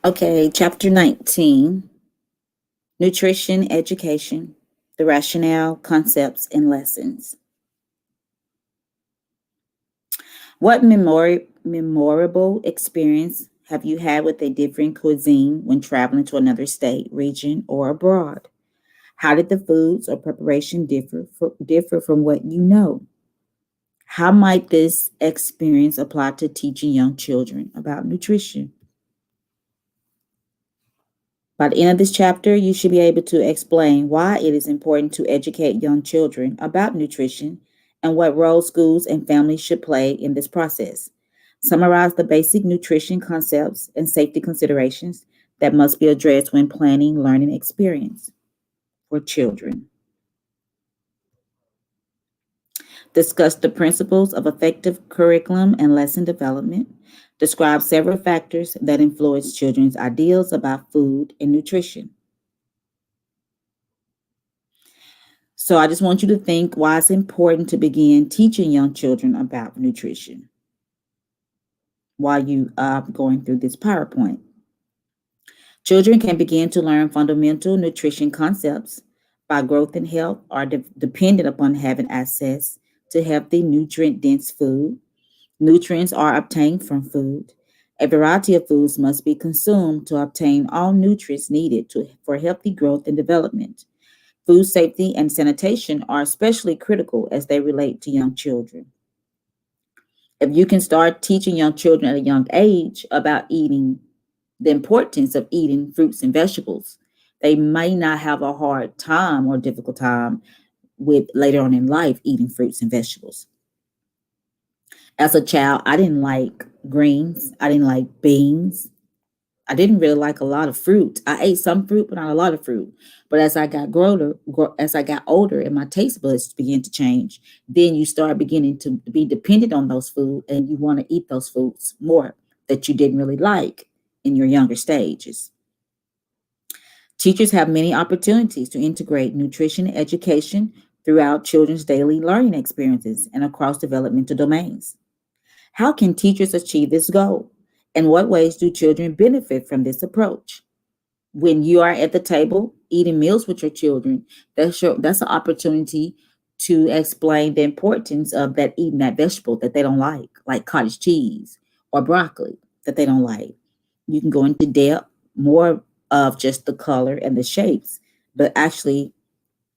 Okay, chapter 19, Nutrition Education, the Rationale, Concepts, and Lessons. What memorable experience have you had with a different cuisine when traveling to another state, region, or abroad? How did the foods or preparation differ from what you know? How might this experience apply to teaching young children about nutrition? By the end of this chapter, you should be able to explain why it is important to educate young children about nutrition and what role schools and families should play in this process. Summarize the basic nutrition concepts and safety considerations that must be addressed when planning learning experience for children. Discuss the principles of effective curriculum and lesson development. Describe several factors that influence children's ideals about food and nutrition. So I just want you to think why it's important to begin teaching young children about nutrition while you are going through this PowerPoint. Children can begin to learn fundamental nutrition concepts by growth and health are dependent upon having access to healthy, nutrient dense food. Nutrients are obtained from food. A variety of foods must be consumed to obtain all nutrients needed for healthy growth and development. Food safety and sanitation are especially critical as they relate to young children. If you can start teaching young children at a young age about eating, the importance of eating fruits and vegetables, they may not have a hard time or difficult time with later on in life eating fruits and vegetables. As a child, I didn't like greens, I didn't like beans, I didn't really like a lot of fruit. I ate some fruit, but not a lot of fruit. But as I got older, and my taste buds began to change, then you start beginning to be dependent on those foods, and you want to eat those foods more that you didn't really like in your younger stages. Teachers have many opportunities to integrate nutrition education throughout children's daily learning experiences and across developmental domains. How can teachers achieve this goal? In what ways do children benefit from this approach? When you are at the table eating meals with your children, that's an opportunity to explain the importance of that eating that vegetable that they don't like cottage cheese or broccoli that they don't like. You can go into depth more of just the color and the shapes, but actually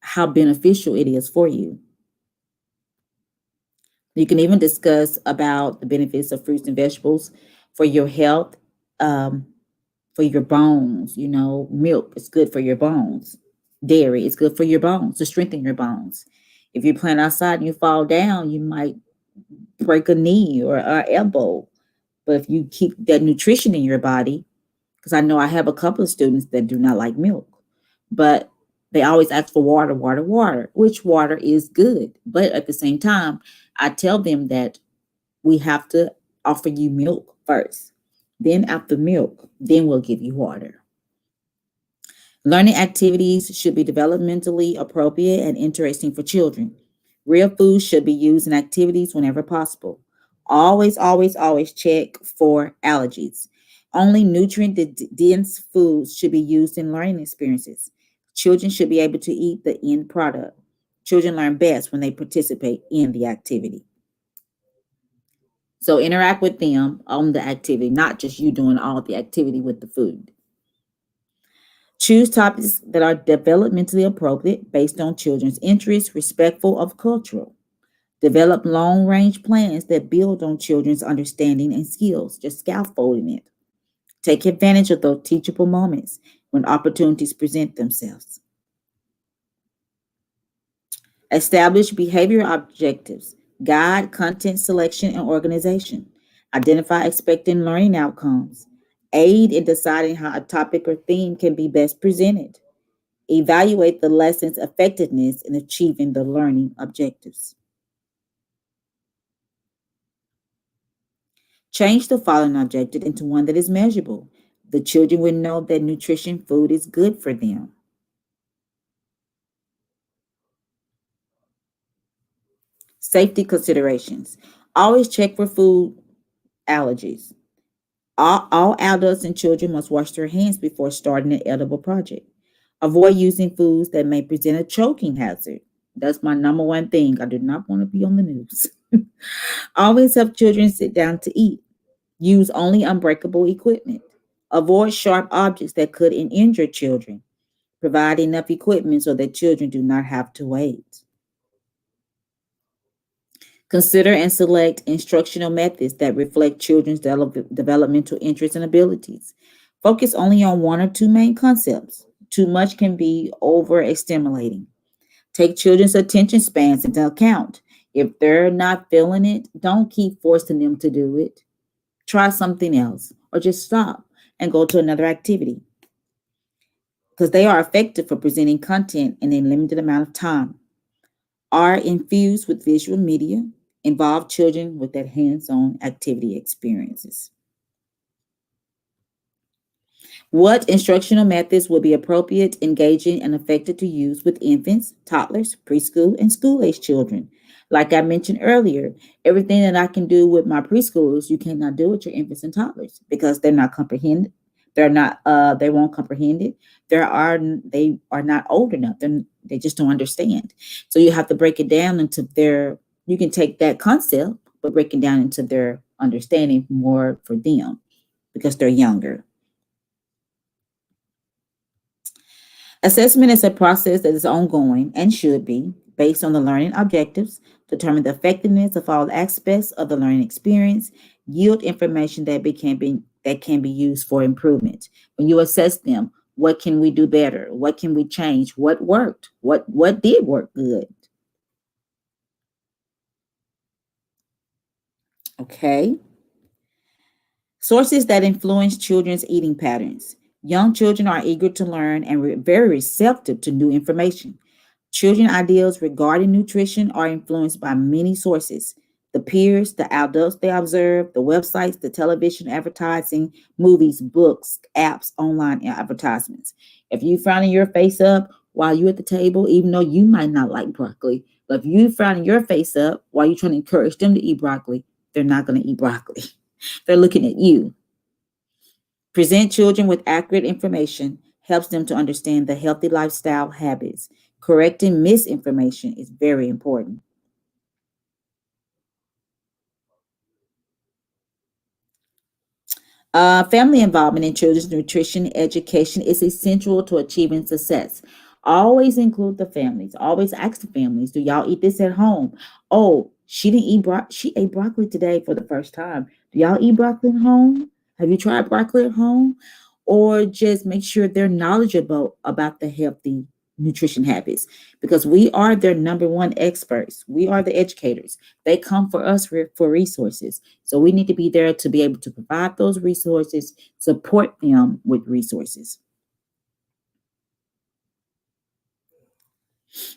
how beneficial it is for you. You can even discuss about the benefits of fruits and vegetables for your health, um, for your bones. You know, milk is good for your bones. Dairy is good for your bones to strengthen your bones. If you're playing outside and you fall down, you might break a knee or an elbow. But if you keep that nutrition in your body, because I know I have a couple of students that do not like milk, but they always ask for water, water, water, which water is good. But at the same time, I tell them that we have to offer you milk first. Then after milk, then we'll give you water. Learning activities should be developmentally appropriate and interesting for children. Real food should be used in activities whenever possible. Always, always, always check for allergies. Only nutrient dense foods should be used in learning experiences. Children should be able to eat the end product. Children learn best when they participate in the activity. So interact with them on the activity, not just you doing all the activity with the food. Choose topics that are developmentally appropriate based on children's interests, respectful of cultural. Develop long range plans that build on children's understanding and skills, just scaffolding it. Take advantage of those teachable moments when opportunities present themselves. Establish behavior objectives, guide content selection and organization, identify expected learning outcomes, aid in deciding how a topic or theme can be best presented, evaluate the lesson's effectiveness in achieving the learning objectives. Change the following objective into one that is measurable. The children will know that nutrition food is good for them. Safety considerations. Always check for food allergies. All adults and children must wash their hands before starting an edible project. Avoid using foods that may present a choking hazard. That's my number one thing. I do not want to be on the news. Always help children sit down to eat. Use only unbreakable equipment. Avoid sharp objects that could injure children. Provide enough equipment so that children do not have to wait. Consider and select instructional methods that reflect children's developmental interests and abilities. Focus only on one or two main concepts. Too much can be overstimulating. Take children's attention spans into account. If they're not feeling it, don't keep forcing them to do it. Try something else or just stop and go to another activity because they are effective for presenting content in a limited amount of time. Are infused with visual media, involve children with that hands-on activity experiences. What instructional methods will be appropriate, engaging, and effective to use with infants, toddlers, preschool, and school-age children? Like I mentioned earlier, everything that I can do with my preschoolers, you cannot do with your infants and toddlers because they're not comprehended. They're not. They won't comprehend it. They are not old enough. They just don't understand. So you have to break it down into their. You can take that concept, but break it down into their understanding more for them because they're younger. Assessment is a process that is ongoing and should be based on the learning objectives, determine the effectiveness of all aspects of the learning experience, yield information that can be used for improvement. When you assess them, what can we do better? What can we change? What worked? What did work good? Okay. Sources that influence children's eating patterns. Young children are eager to learn and very receptive to new information. Children ideals regarding nutrition are influenced by many sources: the peers, the adults they observe, the websites, the television advertising, movies, books, apps, online advertisements. If you frowning your face up while you're at the table, even though you might not like broccoli, but if you frowning your face up while you're trying to encourage them to eat broccoli, they're not going to eat broccoli. They're looking at you. Present children with accurate information helps them to understand the healthy lifestyle habits. Correcting misinformation is very important. Family involvement in children's nutrition education is essential to achieving success. Always include the families. Always ask the families, do y'all eat this at home? Oh, she ate broccoli today for the first time. Do y'all eat broccoli at home? Have you tried broccoli at home? Or just make sure they're knowledgeable about the healthy nutrition habits because we are their number one experts. We are the educators. They come for us for resources. So we need to be there to be able to provide those resources, support them with resources.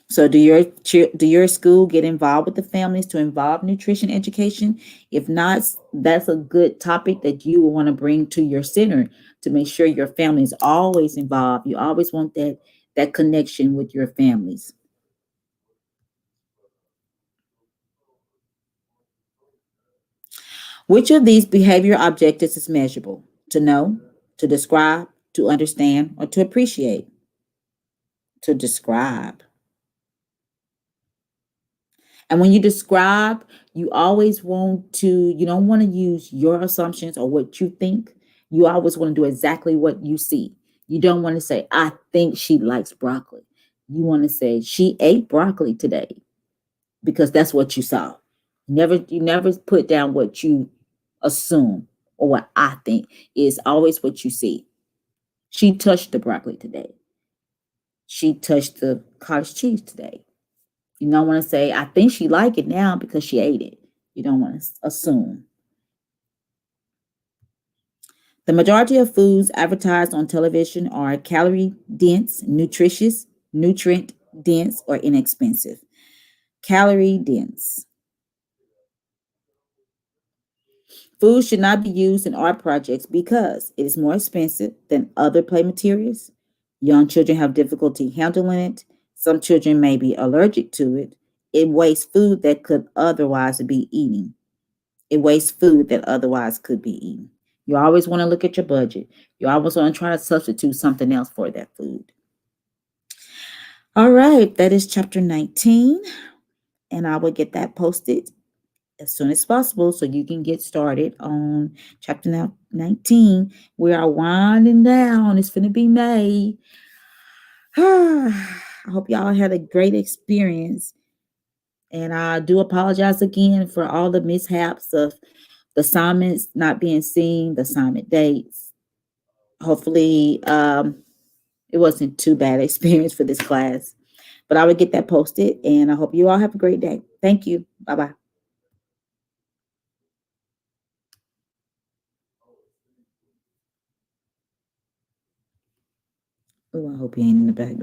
So do your school get involved with the families to involve nutrition education? If not, that's a good topic that you will want to bring to your center to make sure your family is always involved. You always want that connection with your families. Which of these behavior objectives is measurable? To know, to describe, to understand, or to appreciate? To describe. And when you describe, you don't want to use your assumptions or what you think. You always want to do exactly what you see. You don't want to say, I think she likes broccoli. You want to say, she ate broccoli today because that's what you saw. You never put down what you assume or what I think is always what you see. She touched the broccoli today. She touched the cottage cheese today. You don't want to say, I think she like it now because she ate it. You don't want to assume. The majority of foods advertised on television are calorie dense, nutritious, nutrient dense, or inexpensive. Calorie dense. Food should not be used in art projects because it is more expensive than other play materials. Young children have difficulty handling it. Some children may be allergic to it. It wastes food that could otherwise be eaten. It wastes food that otherwise could be eaten. You always want to look at your budget. You always want to try to substitute something else for that food. All right, that is chapter 19, and I will get that posted as soon as possible so you can get started on chapter 19. We are winding down. It's going to be May. I hope y'all had a great experience. And I do apologize again for all the mishaps of the assignments not being seen, the assignment dates. Hopefully, it wasn't too bad experience for this class. But I will get that posted, and I hope you all have a great day. Thank you. Bye-bye. Oh, I hope you ain't in the background.